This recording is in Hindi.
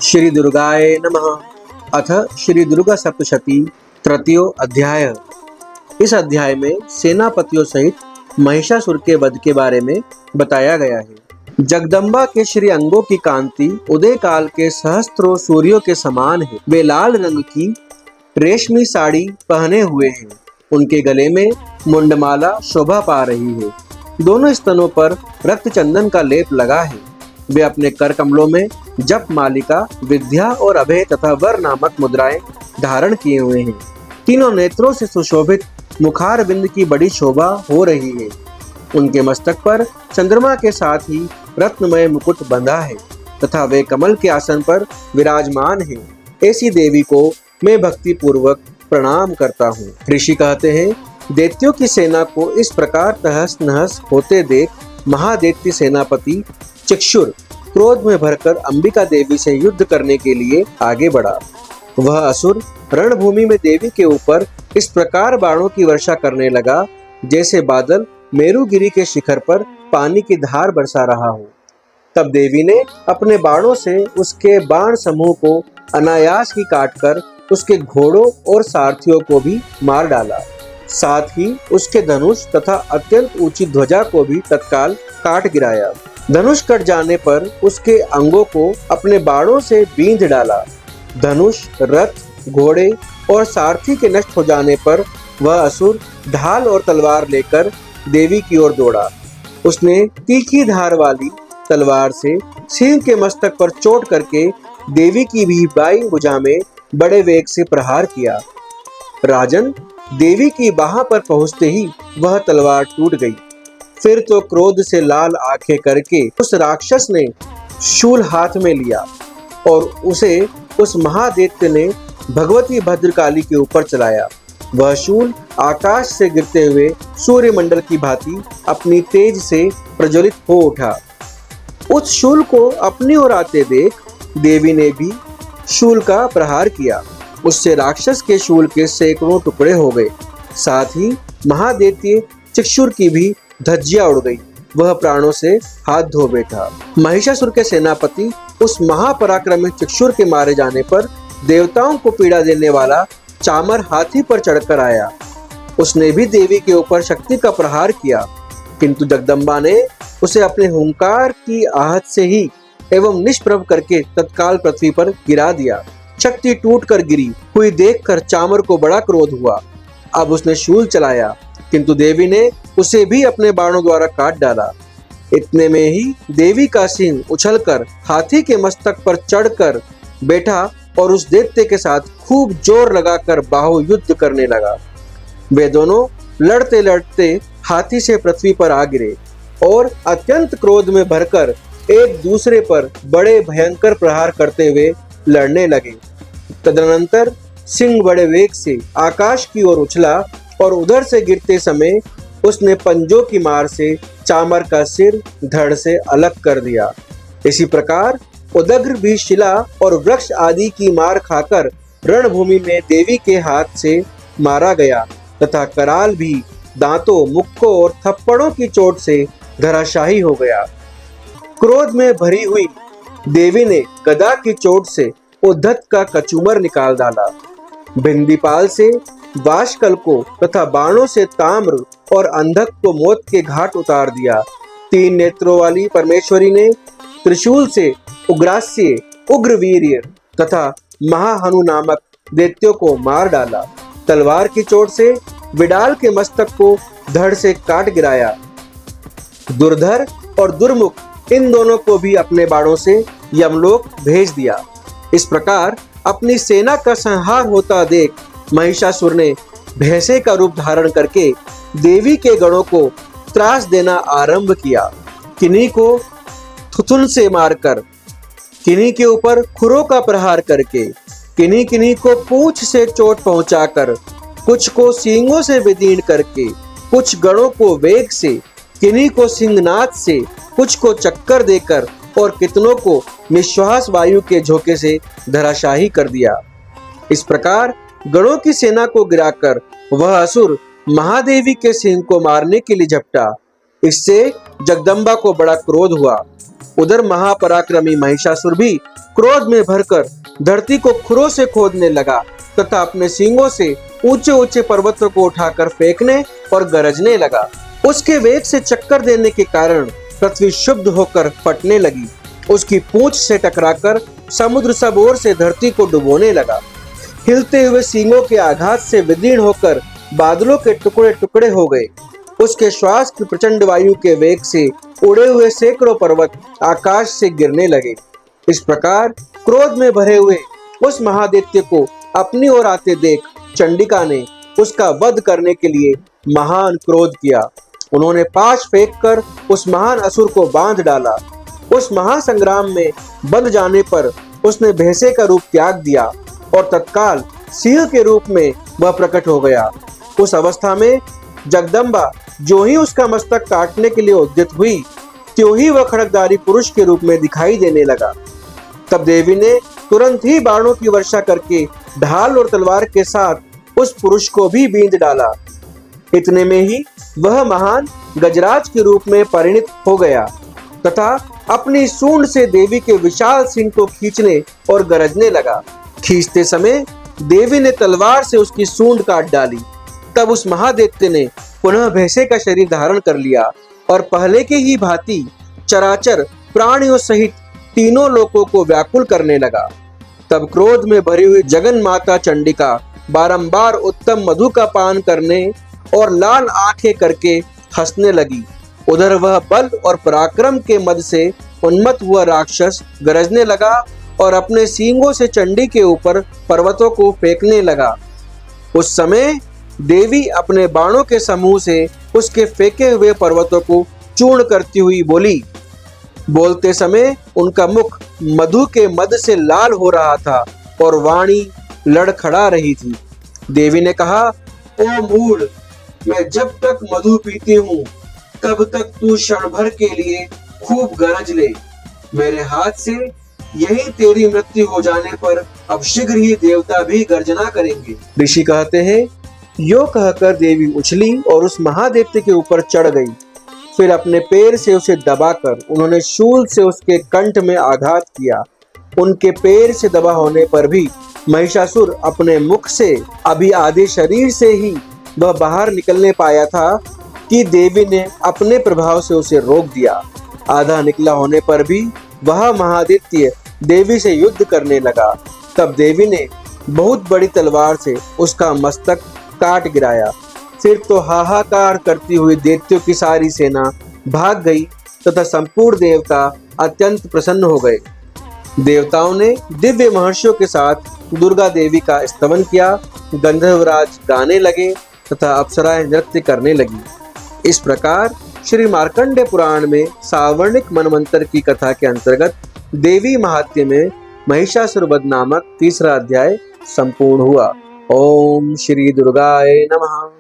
श्री दुर्गाय नमः। अथ श्री दुर्गा सप्तशती तृतीयो अध्याय। इस अध्याय में सेनापतियों सहित महिषासुर के वध के बारे में बताया गया है। जगदम्बा के श्री अंगों की कांति उदय काल के सहस्त्रों सूर्यों के समान है। वे लाल रंग की रेशमी साड़ी पहने हुए हैं। उनके गले में मुंडमाला शोभा पा रही है। दोनों स्तनों पर रक्त चंदन का लेप लगा है। वे अपने कर कमलों में जप मालिका, विद्या और अभय तथा वर नामक मुद्राएं धारण किए हुए हैं। तीनों नेत्रों से सुशोभित मुखारविंद की बड़ी शोभा हो रही है। उनके मस्तक पर चंद्रमा के साथ ही रत्नमय मुकुट बंधा है तथा वे कमल के आसन पर विराजमान हैं। ऐसी देवी को मैं भक्ति पूर्वक प्रणाम करता हूँ। ऋषि कहते हैं, दैत्यों की सेना को इस प्रकार तहस नहस होते देख महादैत्य सेनापति चक्षुर क्रोध में भरकर अंबिका देवी से युद्ध करने के लिए आगे बढ़ा। वह असुर रणभूमि में देवी के ऊपर इस प्रकार बाणों की वर्षा करने लगा जैसे बादल मेरुगिरी के शिखर पर पानी की धार बरसा रहा हो। तब देवी ने अपने बाणों से उसके बाण समूह को अनायास ही काटकर उसके घोड़ों और सारथियों को भी मार डाला। साथ ही उसके धनुष तथा अत्यंत ऊंची ध्वजा को भी तत्काल काट गिराया। धनुष कट जाने पर उसके अंगों को अपने बाणों से बींध डाला। धनुष, रथ, घोड़े और सारथी के नष्ट हो जाने पर वह असुर ढाल और तलवार लेकर देवी की ओर दौड़ा। उसने तीखी धार वाली तलवार से सिंह के मस्तक पर चोट करके देवी की भी बाईं भुजा में बड़े वेग से प्रहार किया। राजन, देवी की बाह पर पहुंचते ही वह तलवार टूट गई। फिर तो क्रोध से लाल आंखें करके उस राक्षस ने शूल हाथ में लिया और उसे उस महादैत्य ने भगवती भद्रकाली के ऊपर चलाया। वह शूल आकाश से गिरते हुए सूर्यमंडल की भांति अपनी तेज से प्रज्वलित हो उठा। उस शूल को अपनी ओर आते देख देवी ने भी शूल का प्रहार किया। उससे राक्षस के शूल के सैकड़ों टुकड़े हो गए। साथ ही महादैत्य चक्षुर की भी धज्जियां उड़ गई। वह प्राणों से हाथ धो बैठा। महिषासुर के सेनापति उस महापराक्रमी चक्षुर के मारे जाने पर देवताओं को पीड़ा देने वाला चामर हाथी पर चढ़कर आया। उसने भी देवी के ऊपर शक्ति का प्रहार किया, किंतु जगदम्बा ने उसे अपने हुंकार की आहट से ही एवं निष्प्रभ करके तत्काल पृथ्वी पर गिरा दिया। शक्ति टूट कर गिरी हुई देखकर चामर को बड़ा क्रोध हुआ। अब उसने शूल चलाया, किंतु देवी ने उसे भी अपने बाणों द्वारा काट डाला। इतने में ही देवी का सिंह उछलकर हाथी के मस्तक पर चढ़कर बैठा और उस दैत्य के साथ खूब जोर लगाकर बाहु युद्ध करने लगा। वे दोनों लड़ते लड़ते हाथी से पृथ्वी पर आ गिरे और अत्यंत क्रोध में भरकर एक दूसरे पर बड़े भयंकर प्रहार करते हुए लड़ने लगे। तदनंतर सिंह बड़े वेग से आकाश की ओर उछला और उधर से गिरते समय उसने पंजों की मार से चामर का सिर धड़ से अलग कर दिया। इसी प्रकार उदग्र भी शिला और वृक्ष आदि की मार खाकर रणभूमि में देवी के हाथ से मारा गया तथा कराल भी दांतों, मुक्कों और थप्पड़ों की चोट से धराशायी हो गया। क्रोध में भरी हुई देवी ने गदा की चोट से उद्धत का कचूमर निकाल डाला। भिंदीपाल से वाशकल को तथा बाणों से ताम्र और अंधक को मौत के घाट उतार दिया। तीन नेत्रों वाली परमेश्वरी ने त्रिशूल से उग्रास्य, उग्रवीर्य तथा महाहनु नामक दैत्यों को मार डाला। तलवार की चोट से विडाल के मस्तक को धड़ से काट गिराया। दुर्धर और दुर्मुख इन दोनों को भी अपने बाणों से यमलोक भेज दिया। इस प्रकार अपनी सेना का संहार होता देख महिषासुर ने भैंसे का रूप धारण करके देवी के गणों को त्रास देना आरंभ किया। किन्हीं को थुथुन से मारकर, किन्हीं के ऊपर खुरों का प्रहार करके, किन्हीं को पूंछ से चोट पहुंचाकर, कुछ को सींगों से विदीर्ण करके, कुछ गणों को वेग से, किन्हीं को सिंहनाद से, कुछ को चक्कर देकर और कितनों को निश्वास वायु के झोंके से धराशायी कर दिया। इस प्रकार गणों की सेना को गिराकर वह असुर महादेवी के सिंह को मारने के लिए झपटा। इससे जगदम्बा को बड़ा क्रोध हुआ। उधर महापराक्रमी महिषासुर भी क्रोध में भरकर धरती को खुरों से खोदने लगा तथा अपने सींगों से ऊंचे ऊंचे पर्वतों को उठाकर फेंकने और गरजने लगा। उसके वेग से चक्कर देने के कारण पृथ्वी शुद्ध होकर फटने लगी। उसकी पूंछ से टकराकर समुद्र सब ओर से धरती को डुबोने लगा। हिलते हुए सींगों के आघात से विदीर्ण होकर बादलों के टुकड़े टुकड़े हो गए। उसके श्वास की प्रचंड वायु के वेग से उड़े हुए सैकड़ों पर्वत आकाश से गिरने लगे। इस प्रकार क्रोध में भरे हुए उस महादैत्य को अपनी ओर आते देख चंडिका ने उसका वध करने के लिए महान क्रोध किया। उन्होंने पाश फेंककर उस महान असुर को बांध डाला। उस महासंग्राम में बंध जाने पर उसने भैंसे का रूप त्याग दिया और तत्काल सिंह के रूप में वह प्रकट हो गया। उस अवस्था में जगदम्बा जो ही उसका मस्तक काटने के लिए उद्यत हुई, त्यों ही वह खड्गधारी पुरुष के रूप में दिखाई देने लगा। तब देवी ने तुरंत ही बाणों की वर्षा करके ढाल और तलवार के साथ उस पुरुष को भी बींध डाला। इतने में ही वह महान गजराज के रूप में परिणित हो गया तथा अपनी सूंड से देवी के विशाल सिंह को खींचने और गरजने लगा। खींचते समय देवी ने तलवार से उसकी सूंड काट डाली। तब उस महादैत्य ने पुनः भैंसे का शरीर धारण कर लिया और पहले के ही भांति चराचर प्राणियों सहित तीनों लोकों को व्याकुल करने लगा। तब क्रोध में भरी हुई जगन माता चंडिका बारंबार उत्तम मधु का पान करने और लाल आंखें करके हंसने लगी। उधर वह बल और पराक्रम के मद से उन्मत्त हुआ राक्षस गरजने लगा और अपने सींगों से चंडी के ऊपर पर्वतों को फेंकने लगा। उस समय देवी अपने बाणों के समूह से उसके फेंके हुए पर्वतों को चूर्ण करती हुई बोली। बोलते समय उनका मुख मधु के मद से लाल हो रहा था और वाणी लड़खड़ा रही थी। देवी ने कहा, ओ मूढ़, मैं जब तक मधु पीती हूँ तब तक तू क्षण भर के लिए खूब गरज ले। मेरे हाथ से यही तेरी मृत्यु हो जाने पर अब शीघ्र ही देवता भी गर्जना करेंगे। ऋषि कहते हैं, यो कहकर देवी उछली और उस महादैत्य के ऊपर चढ़ गई। फिर अपने पैर से उसे दबाकर उन्होंने शूल से उसके कंठ में आघात किया। उनके पैर से दबा होने पर भी महिषासुर अपने मुख से अभी आधे शरीर से ही वह बाहर निकलने पाया था कि देवी ने अपने प्रभाव से उसे रोक दिया। आधा निकला होने पर भी वह महादैत्य देवी से युद्ध करने लगा। तब देवी ने बहुत बड़ी तलवार से उसका मस्तक काट गिराया। फिर तो हाहाकार करती हुई दैत्यों की सारी सेना भाग गई तथा संपूर्ण देवता अत्यंत प्रसन्न हो गए। देवताओं ने दिव्य महर्षियों के साथ दुर्गा देवी का स्तवन किया। गंधर्वराज गाने लगे तथा अप्सराएं नृत्य करने लगी। इस प्रकार श्री मार्कंडेय पुराण में सावर्णिक मनवंतर की कथा के अंतर्गत देवी महात्म्य में महिषासुर वध नामक तीसरा अध्याय संपूर्ण हुआ। ओम श्री दुर्गाय नमः।